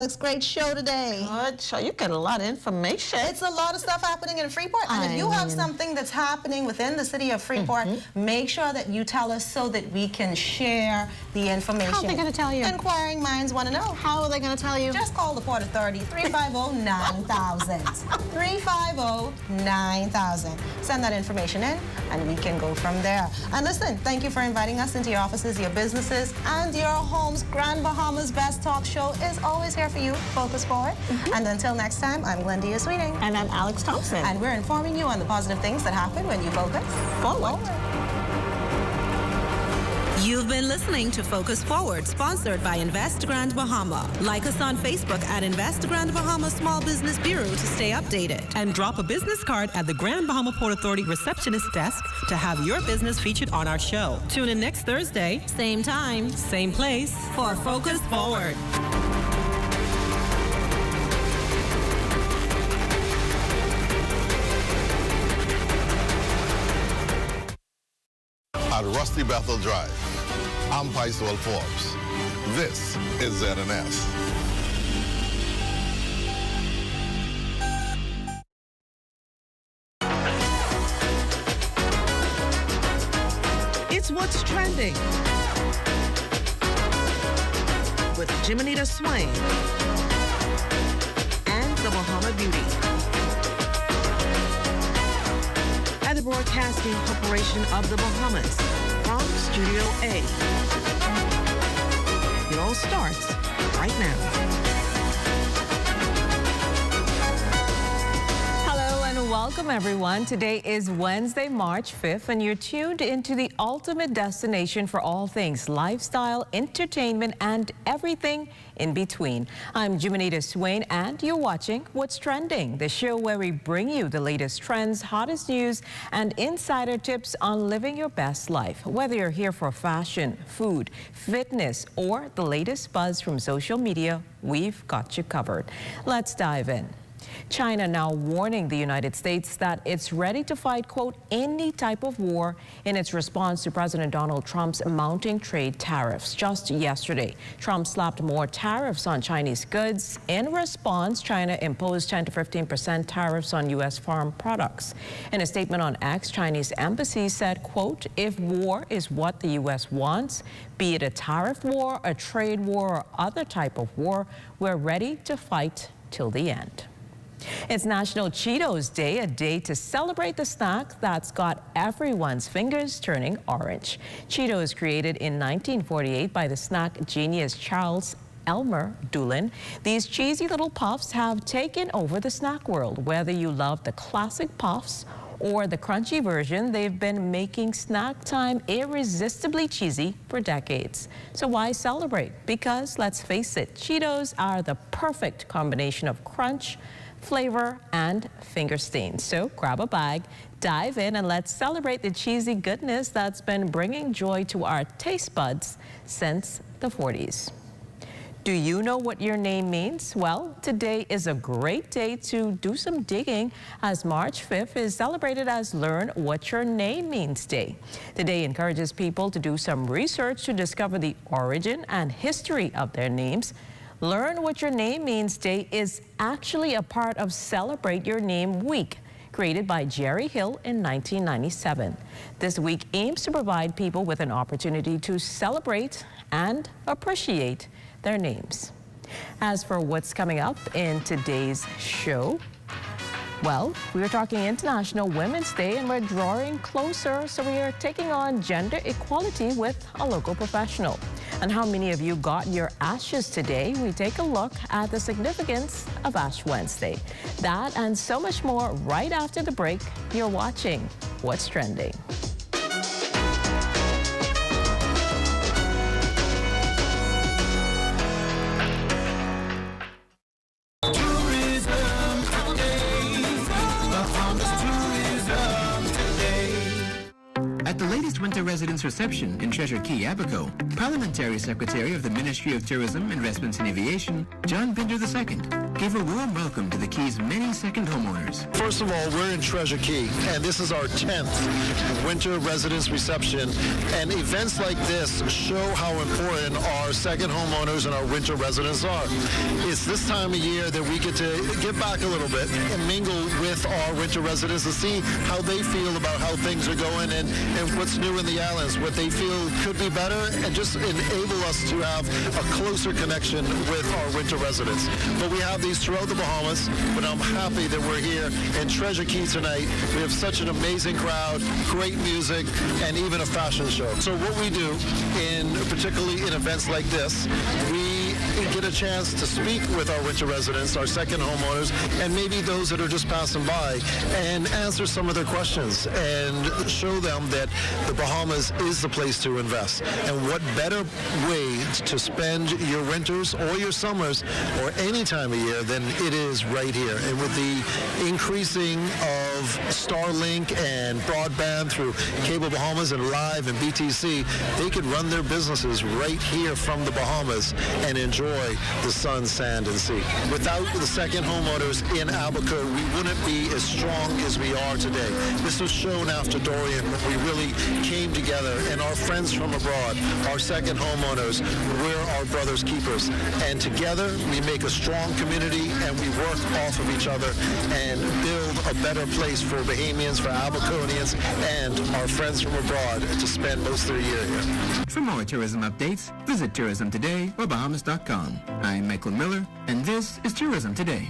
Looks great show today. Good show. You get a lot of information. It's a lot of stuff happening in Freeport. And if you have something that's happening within the city of Freeport, make sure that you tell us so that we can share the information. How are they going to tell you? Inquiring minds want to know. How are they going to tell you? Just call the Port Authority, 350-9000. 350-9000. Send that information in, and we can go from there. And listen, thank you for inviting us into your offices, your businesses, and your homes. Grand Bahama's best talk show is always here for you. Focus Forward. And until next time, I'm Glendina Sweeting. And I'm Alex Thompson. And we're informing you on the positive things that happen when you focus forward. You've been listening to Focus Forward, sponsored by Invest Grand Bahama. Like us on Facebook at Invest Grand Bahama Small Business Bureau to stay updated. And drop a business card at the Grand Bahama Port Authority receptionist desk to have your business featured on our show. Tune in next Thursday, same time, same place, for Focus Forward. At Rusty Bethel Drive, I'm Paiswell Forbes. This is ZNS. It's What's Trending with Jiminita Swain and the Bahama Beauty. At the Broadcasting Corporation of the Bahamas from Studio A. It all starts right now. Welcome, everyone. Today is Wednesday, March 5th, and you're tuned into the ultimate destination for all things lifestyle, entertainment, and everything in between. I'm Jiminita Swain, and you're watching What's Trending, the show where we bring you the latest trends, hottest news, and insider tips on living your best life. Whether you're here for fashion, food, fitness, or the latest buzz from social media, we've got you covered. Let's dive in. China now warning the United States that it's ready to fight, quote, any type of war in its response to President Donald Trump's mounting trade tariffs. Just yesterday, Trump slapped more tariffs on Chinese goods. In response, China imposed 10 to 15% tariffs on U.S. farm products. In a statement on X, Chinese embassy said, quote, if war is what the U.S. wants, be it a tariff war, a trade war, or other type of war, we're ready to fight till the end. It's National Cheetos Day, a day to celebrate the snack that's got everyone's fingers turning orange. Cheetos, created in 1948 by the snack genius Charles Elmer Doolin. These cheesy little puffs have taken over the snack world. Whether you love the classic puffs or the crunchy version, they've been making snack time irresistibly cheesy for decades. So why celebrate? Because let's face it, Cheetos are the perfect combination of crunch, flavor, and finger stains. So grab a bag, dive in, and let's celebrate the cheesy goodness that's been bringing joy to our taste buds since the 40s. Do you know what your name means? Well, today is a great day to do some digging, as March 5th is celebrated as Learn What Your Name Means Day. The day encourages people to do some research to discover the origin and history of their names. Learn What Your Name Means Day is actually a part of Celebrate Your Name Week, created by Jerry Hill in 1997. This week aims to provide people with an opportunity to celebrate and appreciate their names. As for what's coming up in today's show, well, we are talking International Women's Day, and we're drawing closer, so we are taking on gender equality with a local professional. And how many of you got your ashes today? We take a look at the significance of Ash Wednesday. That and so much more right after the break. You're watching What's Trending. At the latest winter residence reception in Treasure Key, Abaco, Parliamentary Secretary of the Ministry of Tourism, Investments and Aviation, John Binder II, gave a warm welcome to the Key's many second homeowners. First of all, we're in Treasure Key, and this is our 10th winter residence reception. And events like this show how important our second homeowners and our winter residents are. It's this time of year that we get to give back a little bit and mingle with our winter residents to see how they feel about how things are going and what's new in the islands, what they feel could be better, and just enable us to have a closer connection with our winter residents. But we have these throughout the Bahamas, but I'm happy that we're here in Treasure Key tonight. We have such an amazing crowd, great music, and even a fashion show. So what we do, particularly in events like this, we get a chance to speak with our winter residents, our second homeowners, and maybe those that are just passing by, and answer some of their questions and show them that the Bahamas is the place to invest. And what better way to spend your winters or your summers or any time of year than it is right here. And with the increasing of Starlink and broadband through Cable Bahamas and Live and BTC, they could run their businesses right here from the Bahamas and enjoy the sun, sand, and sea. Without the second homeowners in Albuquerque, we wouldn't be as strong as we are today. This was shown after Dorian when we really came together, and our friends from abroad, our second homeowners, we're our brother's keepers. And together, we make a strong community, and we work off of each other and build a better place for Bahamians, for Albuquerqueans, and our friends from abroad to spend most of their year here. For more tourism updates, visit Tourism Today or Bahamas.com. I'm Michael Miller, and this is Tourism Today.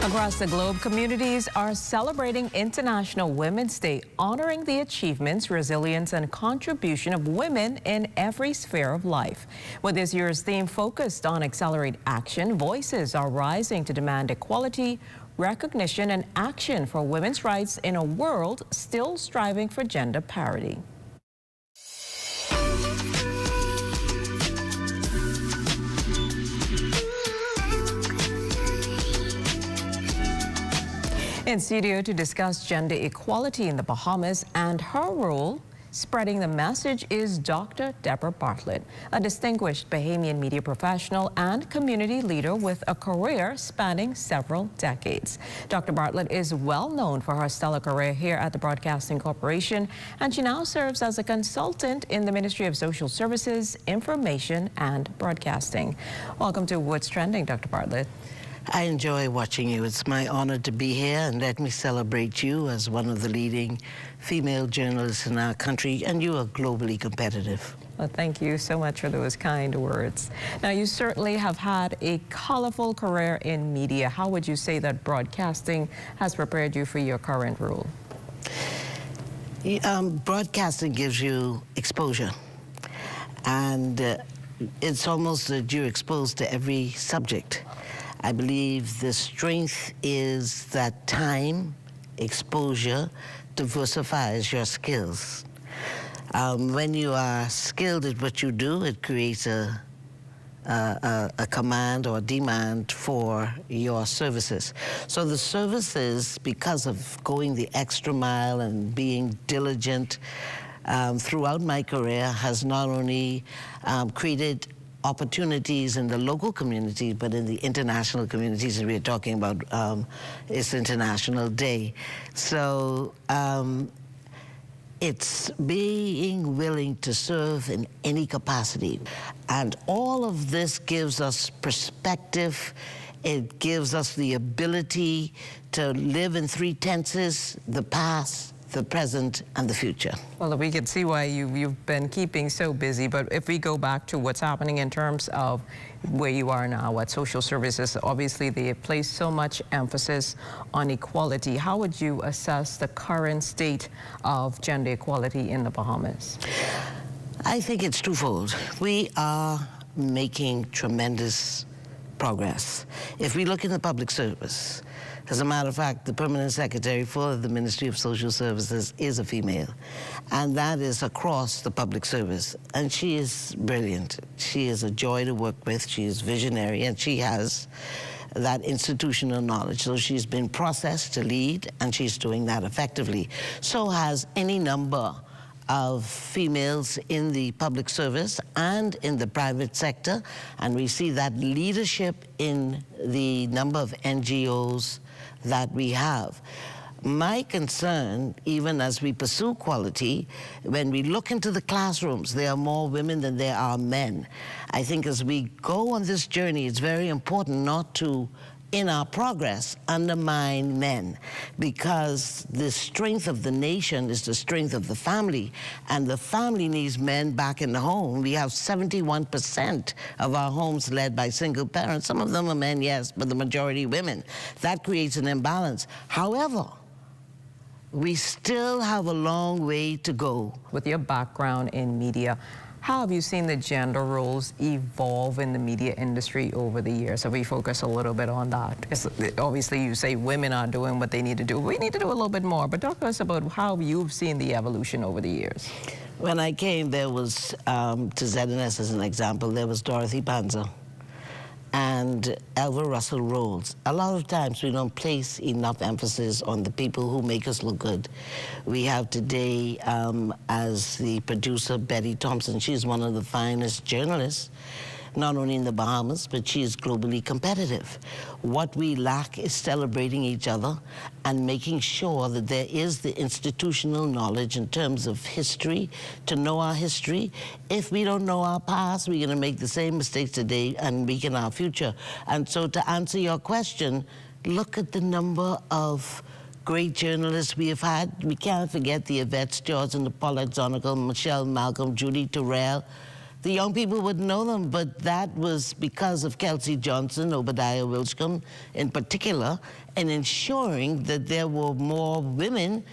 Across the globe, communities are celebrating International Women's Day, honoring the achievements, resilience, and contribution of women in every sphere of life. With this year's theme focused on accelerate action, voices are rising to demand equality, recognition, and action for women's rights in a world still striving for gender parity. In studio to discuss gender equality in the Bahamas and her role spreading the message is Dr. Deborah Bartlett, a distinguished Bahamian media professional and community leader with a career spanning several decades. Dr. Bartlett is well known for her stellar career here at the Broadcasting Corporation, and she now serves as a consultant in the Ministry of Social Services, Information and Broadcasting. Welcome to What's Trending, Dr. Bartlett. I enjoy watching you. It's my honor to be here, and let me celebrate you as one of the leading female journalists in our country, and you are globally competitive. Well, thank you so much for those kind words. Now, you certainly have had a colorful career in media. How would you say that broadcasting has prepared you for your current role? Broadcasting gives you exposure, and it's almost that you're exposed to every subject. I believe the strength is that time, exposure, diversifies your skills. When you are skilled at what you do, it creates a command or demand for your services. So the services, because of going the extra mile and being diligent throughout my career, has not only created opportunities in the local community, but in the international communities that we're talking about. It's International Day. So it's being willing to serve in any capacity. And all of this gives us perspective. It gives us the ability to live in three tenses: the past, the present, and the future. Well, we can see why you've been keeping so busy, but if we go back to what's happening in terms of where you are now at social services, obviously they place so much emphasis on equality. How would you assess the current state of gender equality in the Bahamas? I think it's twofold. We are making tremendous progress. If we look in the public service, as a matter of fact, the permanent secretary for the Ministry of Social Services is a female, and that is across the public service. And she is brilliant. She is a joy to work with. She is visionary, and she has that institutional knowledge. So she's been processed to lead, and she's doing that effectively. So has any number of females in the public service and in the private sector, and we see that leadership in the number of NGOs that we have. My concern, even as we pursue quality, when we look into the classrooms, there are more women than there are men. I think as we go on this journey, it's very important not to, in our progress, undermine men, because the strength of the nation is the strength of the family, and the family needs men back in the home. We have 71% of our homes led by single parents. Some of them are men, yes, but the majority women. That creates an imbalance. However, we still have a long way to go. With your background in media, how have you seen the gender roles evolve in the media industry over the years? So we focus a little bit on that. Because obviously you say women are doing what they need to do. We need to do a little bit more, but talk to us about how you've seen the evolution over the years. When I came, there was, to ZNS as an example, there was Dorothy Panzer and Elva Russell Rhodes. A lot of times we don't place enough emphasis on the people who make us look good. We have today, as the producer, Betty Thompson. She's one of the finest journalists, not only in the Bahamas, but she is globally competitive. What we lack is celebrating each other and making sure that there is the institutional knowledge in terms of history, to know our history. If we don't know our past, we're gonna make the same mistakes today and weaken our future. And so to answer your question, look at the number of great journalists we have had. We can't forget the Yvette Stewarts and the Paulette Zonical, Michelle Malcolm, Judy Terrell. The young people wouldn't know them, but that was because of Kelsey Johnson, Obadiah Wilchcombe in particular, and ensuring that there were more women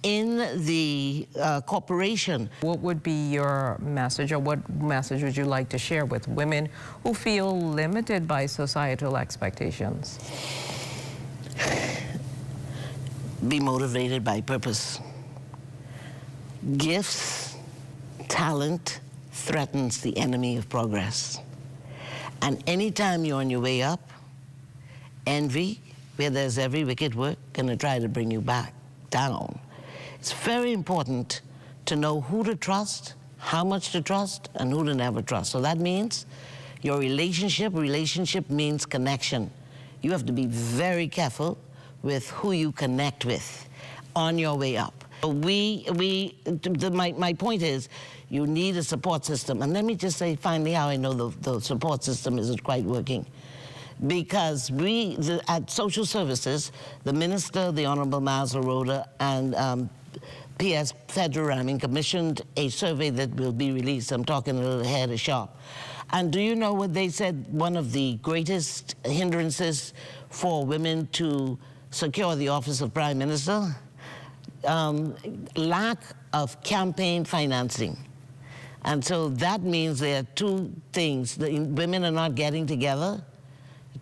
in the corporation. What would be your message, or what message would you like to share with women who feel limited by societal expectations? Be motivated by purpose. Gifts, talent, threatens the enemy of progress. And anytime you're on your way up, envy, where there's every wicked work, gonna try to bring you back down. It's very important to know who to trust, how much to trust, and who to never trust. So that means your relationship means connection. You have to be very careful with who you connect with on your way up. My point is, you need a support system. And let me just say finally how I know the support system isn't quite working. Because at Social Services, the Minister, the Honorable Miles Aroda, and P.S. Federamin commissioned a survey that will be released. I'm talking a little ahead of sharp. And do you know what they said? One of the greatest hindrances for women to secure the office of Prime Minister? Lack of campaign financing. And so that means there are two things. The women are not getting together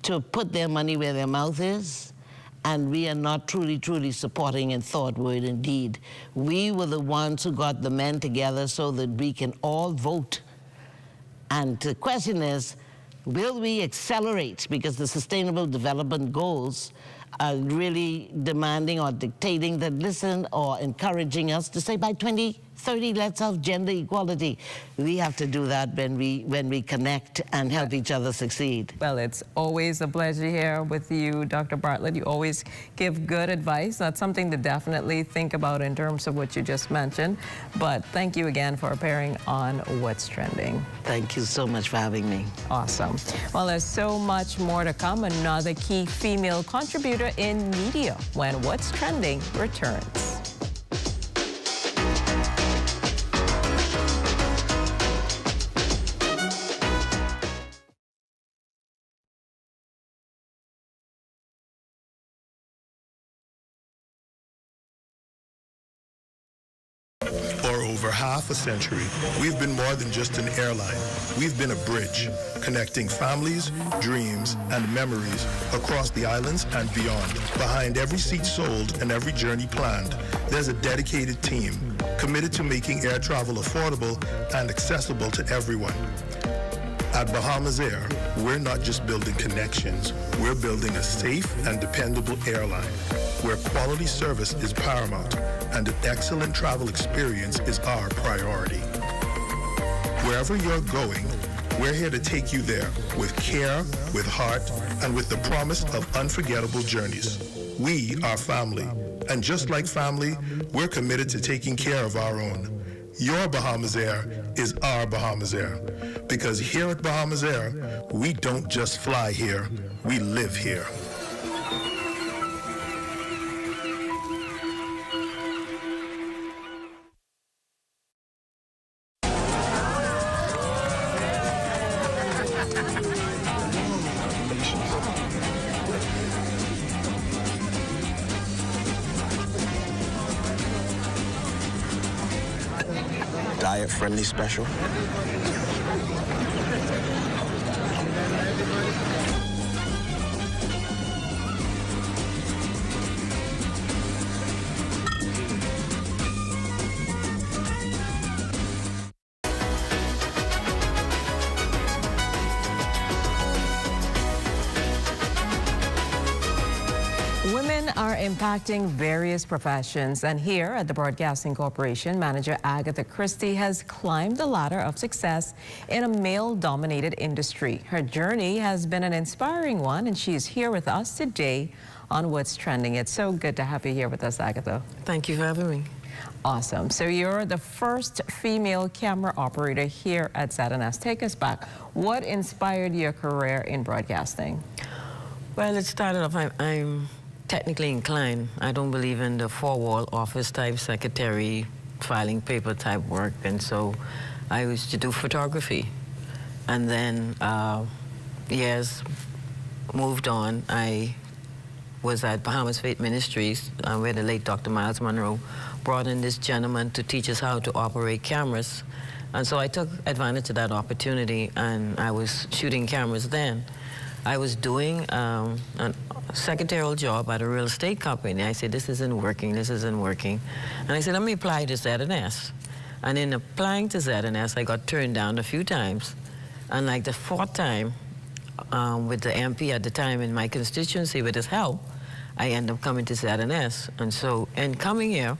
to put their money where their mouth is, and we are not truly supporting in thought, word, and deed. We were the ones who got the men together so that we can all vote. And the question is, will we accelerate? Because the Sustainable Development Goals are really demanding or dictating that listen, or encouraging us to say by 2030, let's have gender equality. We have to do that when we connect and help each other succeed. Well, it's always a pleasure here with you, Dr. Bartlett. You always give good advice. That's something to definitely think about in terms of what you just mentioned. But thank you again for appearing on What's Trending. Thank you so much for having me. Awesome. Well, there's so much more to come. Another key female contributor in media when What's Trending returns. For over half a century, we've been more than just an airline. We've been a bridge, connecting families, dreams, and memories across the islands and beyond. Behind every seat sold and every journey planned, there's a dedicated team committed to making air travel affordable and accessible to everyone. At Bahamas Air, we're not just building connections, we're building a safe and dependable airline where quality service is paramount and an excellent travel experience is our priority. Wherever you're going, we're here to take you there with care, with heart, and with the promise of unforgettable journeys. We are family, and just like family, we're committed to taking care of our own. Your Bahamas Air is our Bahamas Air, because here at Bahamas Air, we don't just fly here, we live here. Diet-friendly special. Women are impacting various professions, and here at the Broadcasting Corporation, manager Agatha Christie has climbed the ladder of success in a male-dominated industry. Her journey has been an inspiring one, and she is here with us today on What's Trending. It's so good to have you here with us, Agatha. Thank you for having me. Awesome. So you're the first female camera operator here at ZNS. Take us back. What inspired your career in broadcasting? Well, it started off, I'm technically inclined. I don't believe in the four-wall office type secretary, filing paper type work, and so I used to do photography. And then years moved on. I was at Bahamas Faith Ministries, where the late Dr. Miles Monroe brought in this gentleman to teach us how to operate cameras. And so I took advantage of that opportunity, and I was shooting cameras then. I was doing a secretarial job at a real estate company. I said, this isn't working, this isn't working. And I said, let me apply to ZNS. And in applying to ZNS, I got turned down a few times. And like the fourth time, with the MP at the time in my constituency, with his help, I ended up coming to ZNS. And so, in coming here,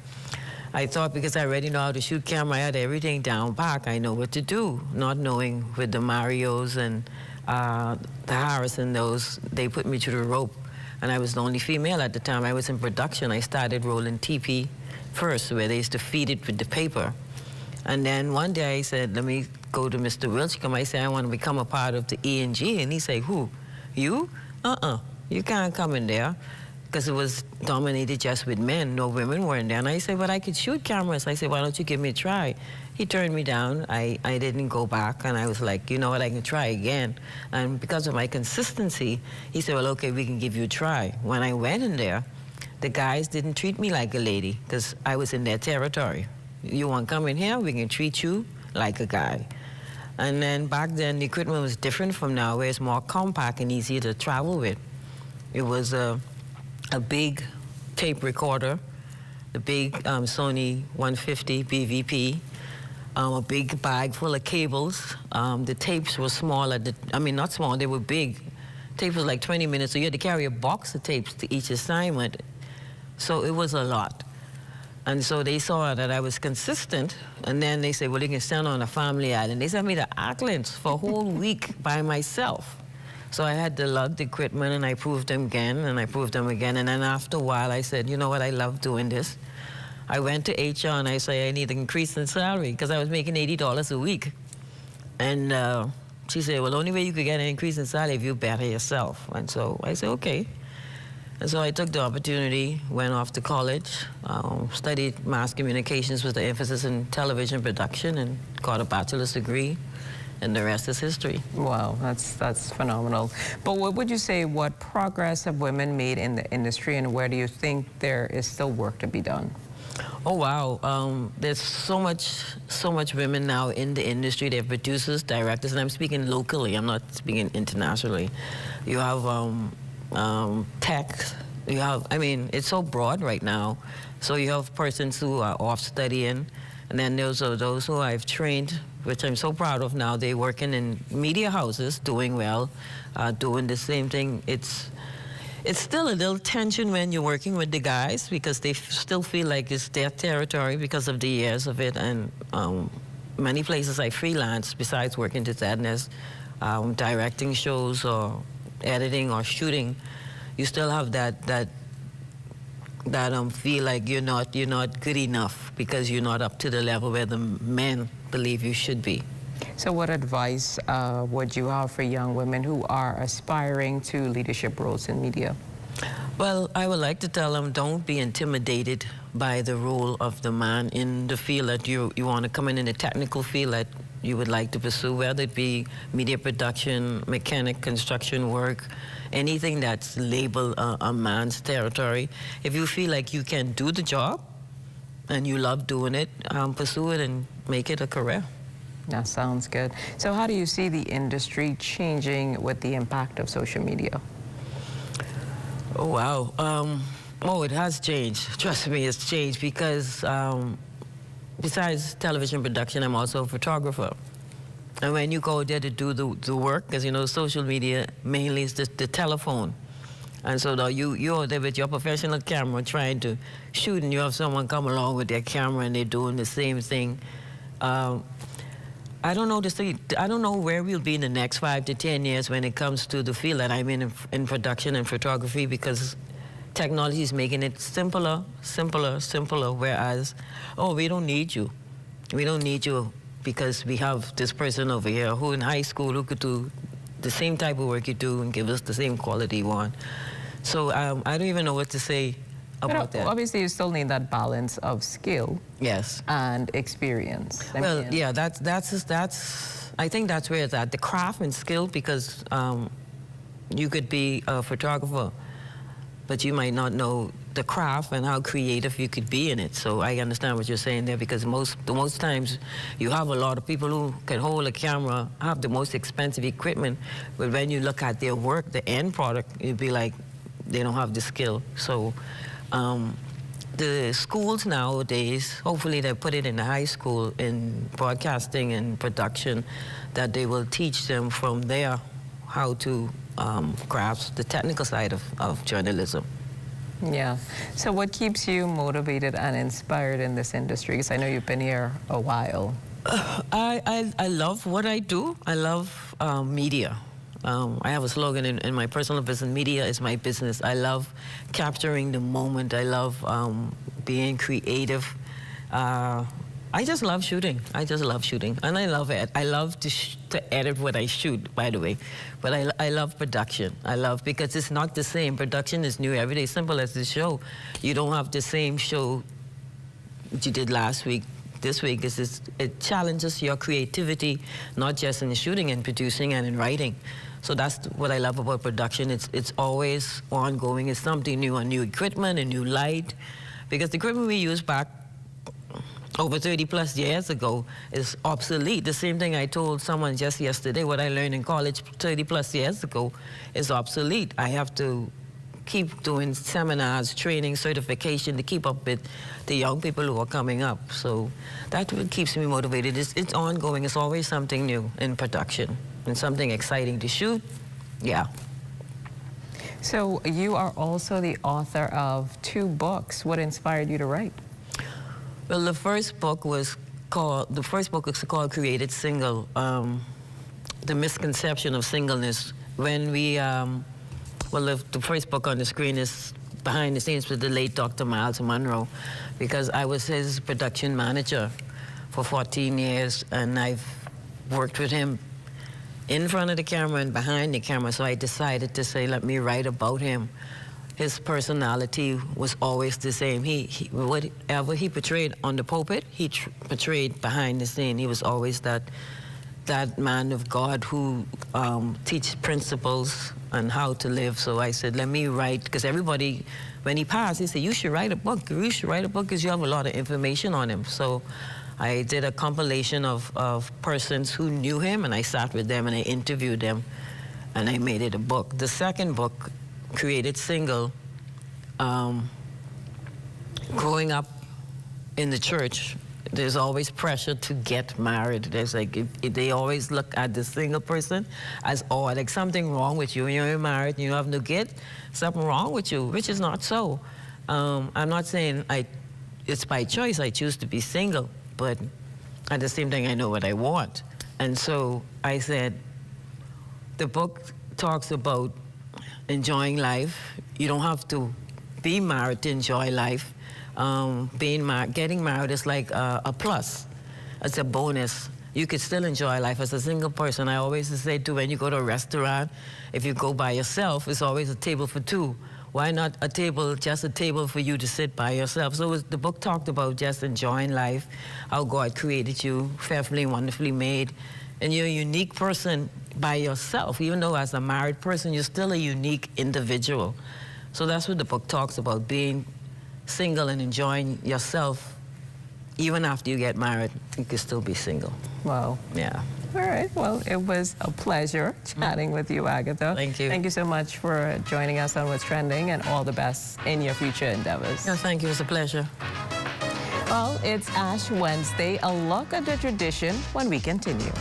I thought because I already know how to shoot camera, I had everything down pack, I know what to do, not knowing with the Marios and the Harris and those, they put me through the rope. And I was the only female at the time. I was in production. I started rolling TP first, where they used to feed it with the paper. And then one day I said, let me go to Mr. Wilchcomb. I said, I want to become a part of the E&G. And he said, who? You? You can't come in there. Because it was dominated just with men, no women were in there. And I said, but I could shoot cameras. I said, why don't you give me a try? He turned me down. I didn't go back, and I was like, you know what, I can try again. And because of my consistency, he said, well, okay, we can give you a try. When I went in there, the guys didn't treat me like a lady, because I was in their territory. You want to come in here, we can treat you like a guy. And then back then, the equipment was different from now, where it's more compact and easier to travel with. It was a big tape recorder, the big Sony 150 BVP, a big bag full of cables. The tapes were small, not small, they were big. Tape was like 20 minutes, so you had to carry a box of tapes to each assignment. So it was a lot. And so they saw that I was consistent, and then they said, well, you can stand on a family island. They sent me to Auckland for a whole week by myself. So I had to lug the equipment, and I proved them again, and I proved them again. And then after a while, I said, you know what, I love doing this. I went to HR, and I said, I need an increase in salary, because I was making $80 a week. And she said, well, the only way you could get an increase in salary if you better yourself. And so I said, okay. And so I took the opportunity, went off to college, studied mass communications with the emphasis in television production, and got a bachelor's degree. And the rest is history. Wow, that's phenomenal. But what would you say, what progress have women made in the industry, and where do you think there is still work to be done? Oh, wow. There's so much women now in the industry. They're producers, directors, and I'm speaking locally. I'm not speaking internationally. You have tech. You have, it's so broad right now. So you have persons who are off studying. And then there's those who I've trained, which I'm so proud of now. They're working in media houses, doing well, doing the same thing. It's still a little tension when you're working with the guys because they still feel like it's their territory because of the years of it. And many places I freelance, besides working to Sadness, directing shows or editing or shooting, you still have that feel like you're not good enough because you're not up to the level where the men believe you should be. So what advice would you have for young women who are aspiring to leadership roles in media? Well, I would like to tell them, don't be intimidated by the role of the man in the field that you want to come in the technical field that you would like to pursue, whether it be media production, mechanic, construction work, anything that's labeled a man's territory. If you feel like you can do the job and you love doing it, pursue it and make it a career. That sounds good. So how do you see the industry changing with the impact of social media? Oh, wow. It has changed. Trust me, it's changed because besides television production, I'm also a photographer. And when you go there to do the work, because, you know, social media mainly is the telephone. And so now you're there with your professional camera trying to shoot, and you have someone come along with their camera and they're doing the same thing. I don't know where we'll be in the next 5 to 10 years when it comes to the field that I'm in production and photography, because technology is making it simpler, whereas, we don't need you. We don't need you because we have this person over here who in high school who could do the same type of work you do and give us the same quality you want. So I don't even know what to say about that. Obviously, you still need that balance of skill. Yes. And experience. Yeah, that's. I think that's where it's at, the craft and skill, because you could be a photographer, but you might not know the craft and how creative you could be in it. So I understand what you're saying there, because most times you have a lot of people who can hold a camera, have the most expensive equipment, but when you look at their work, the end product, you'd be like, they don't have the skill. So the schools nowadays, hopefully they put it in the high school in broadcasting and production, that they will teach them from there how to grasp the technical side of journalism. Yeah. So what keeps you motivated and inspired in this industry? Because I know you've been here a while. I love what I do. I love media. I have a slogan in my personal business: media is my business. I love capturing the moment. I love being creative. I just love shooting. And I love it. I love to edit what I shoot, by the way. But I love production. Because it's not the same. Production is new every day. Simple as the show. You don't have the same show that you did last week. This week, it challenges your creativity, not just in shooting and producing and in writing. So that's what I love about production. It's always ongoing. It's something new, a new equipment, a new light. Because the equipment we used back over 30 plus years ago is obsolete. The same thing I told someone just yesterday, what I learned in college 30 plus years ago is obsolete. I have to keep doing seminars, training, certification to keep up with the young people who are coming up. So that's what keeps me motivated. It's ongoing. It's always something new in production and something exciting to shoot. Yeah. So you are also the author of 2 books. What inspired you to write? Well, the first book is called Created Single, The Misconception of Singleness. When we, the first book on the screen is behind the scenes with the late Dr. Miles Monroe, because I was his production manager for 14 years, and I've worked with him in front of the camera and behind the camera, so I decided to say, let me write about him. His personality was always the same. Whatever he portrayed on the pulpit, he portrayed behind the scene. He was always that man of God who teaches principles and how to live. So I said, let me write, because everybody, when he passed, he said, you should write a book. You should write a book because you have a lot of information on him. So I did a compilation of persons who knew him, and I sat with them and I interviewed them, and I made it a book. The second book, Created Single, growing up in the church, there's always pressure to get married. There's like, if they always look at the single person as, oh, like something wrong with you. You're married, you have no kid, something wrong with you, which is not so. I'm not saying it's by choice, I choose to be single, but at the same time, I know what I want. And so I said, the book talks about enjoying life. You don't have to be married to enjoy life. Getting married is like a plus. It's a bonus. You could still enjoy life as a single person. I always say too, when you go to a restaurant, if you go by yourself, it's always a table for two. Why not a table, just a table for you to sit by yourself? So the book talked about just enjoying life, how God created you, fearfully and wonderfully made, and you're a unique person by yourself. Even though as a married person, you're still a unique individual. So that's what the book talks about, being single and enjoying yourself. Even after you get married, you can still be single. Wow. Yeah. All right. Well, it was a pleasure chatting with you, Agatha. Thank you. Thank you so much for joining us on What's Trending, and all the best in your future endeavors. No, thank you. It was a pleasure. Well, it's Ash Wednesday. A look at the tradition when we continue.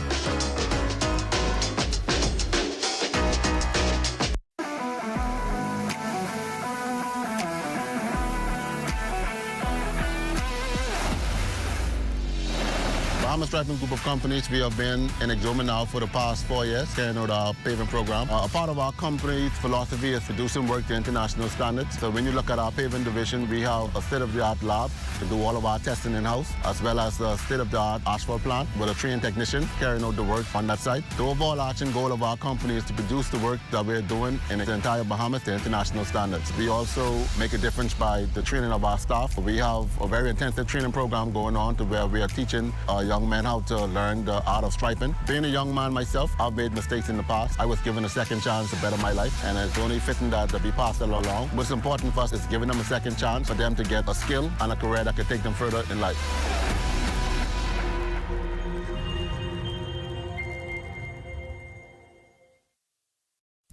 Bahamas Striping Group of Companies, we have been in Exuma now for the past 4 years, carrying out our paving program. A part of our company's philosophy is producing work to international standards. So when you look at our paving division, we have a state-of-the-art lab to do all of our testing in-house, as well as a state-of-the-art asphalt plant with a trained technician carrying out the work on that site. The overarching goal of our company is to produce the work that we're doing in the entire Bahamas to international standards. We also make a difference by the training of our staff. We have a very intensive training program going on to where we are teaching young men how to learn the art of striping. Being a young man myself, I've made mistakes in the past. I was given a second chance to better my life, and it's only fitting that we pass it along. What's important for us is giving them a second chance for them to get a skill and a career that could take them further in life.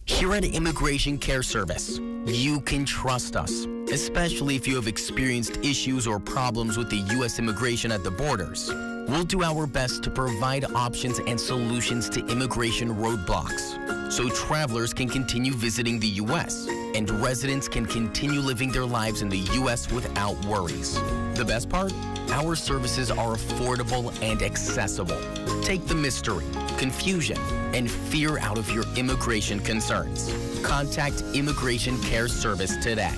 Here at Immigration Care Service, you can trust us, especially if you have experienced issues or problems with the U.S. immigration at the borders. We'll do our best to provide options and solutions to immigration roadblocks, so travelers can continue visiting the U.S. and residents can continue living their lives in the U.S. without worries. The best part? Our services are affordable and accessible. Take the mystery, confusion, and fear out of your immigration concerns. Contact Immigration Care Service today.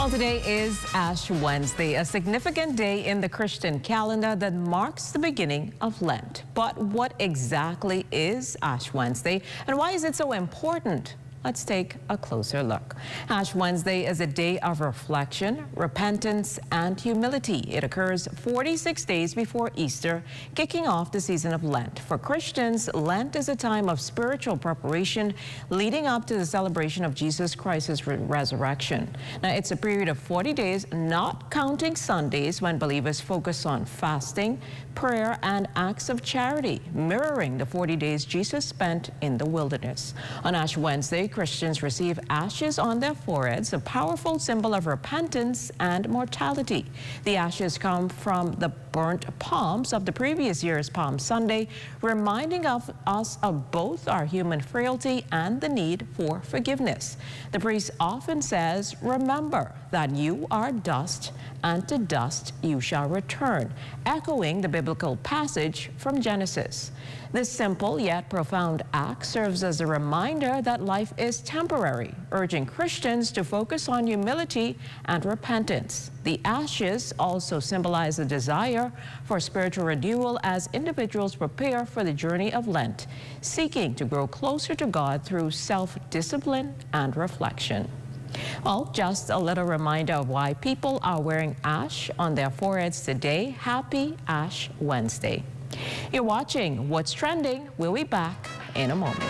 Today is Ash Wednesday, a significant day in the Christian calendar that marks the beginning of Lent. But what exactly is Ash Wednesday, and why is it so important? Let's take a closer look. Ash Wednesday is a day of reflection, repentance, and humility. It occurs 46 days before Easter, kicking off the season of Lent. For Christians, Lent is a time of spiritual preparation leading up to the celebration of Jesus Christ's resurrection. Now, it's a period of 40 days, not counting Sundays, when believers focus on fasting, prayer, and acts of charity, mirroring the 40 days Jesus spent in the wilderness. On Ash Wednesday, Christians receive ashes on their foreheads, a powerful symbol of repentance and mortality. The ashes come from the burnt palms of the previous year's Palm Sunday, reminding us of both our human frailty and the need for forgiveness. The priest often says, "Remember that you are dust, and to dust you shall return," echoing the biblical passage from Genesis. This simple yet profound act serves as a reminder that life is temporary, urging Christians to focus on humility and repentance. The ashes also symbolize a desire for spiritual renewal as individuals prepare for the journey of Lent, seeking to grow closer to God through self-discipline and reflection. Well, just a little reminder of why people are wearing ash on their foreheads today. Happy Ash Wednesday. You're watching What's Trending. We'll be back in a moment.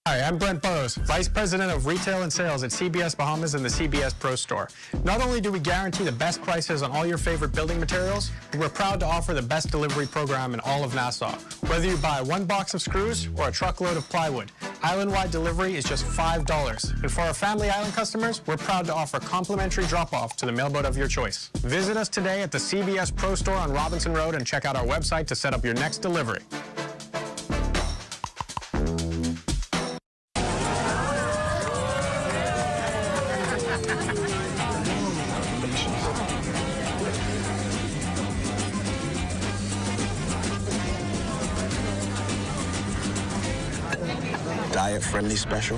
Hi, I'm Brent Burrows, Vice President of Retail and Sales at CBS Bahamas and the CBS Pro Store. Not only do we guarantee the best prices on all your favorite building materials, but we're proud to offer the best delivery program in all of Nassau. Whether you buy one box of screws or a truckload of plywood, island-wide delivery is just $5. And for our Family Island customers, we're proud to offer complimentary drop-off to the mailboat of your choice. Visit us today at the CBS Pro Store on Robinson Road and check out our website to set up your next delivery. Diet-friendly special.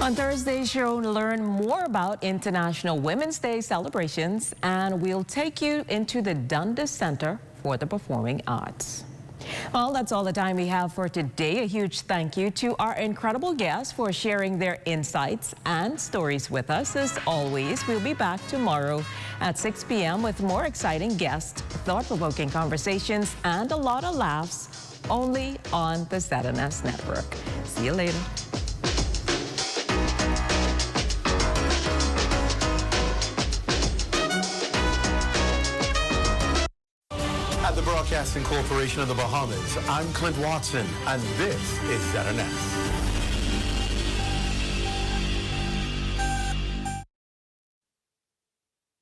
On Thursday's show, learn more about International Women's Day celebrations, and we'll take you into the Dundas Center for the Performing Arts. Well, that's all the time we have for today. A huge thank you to our incredible guests for sharing their insights and stories with us. As always, we'll be back tomorrow at 6 p.m. with more exciting guests, thought-provoking conversations, and a lot of laughs only on the ZNS Network. See you later. At the Broadcasting Corporation of the Bahamas, I'm Clint Watson, and this is ZNS.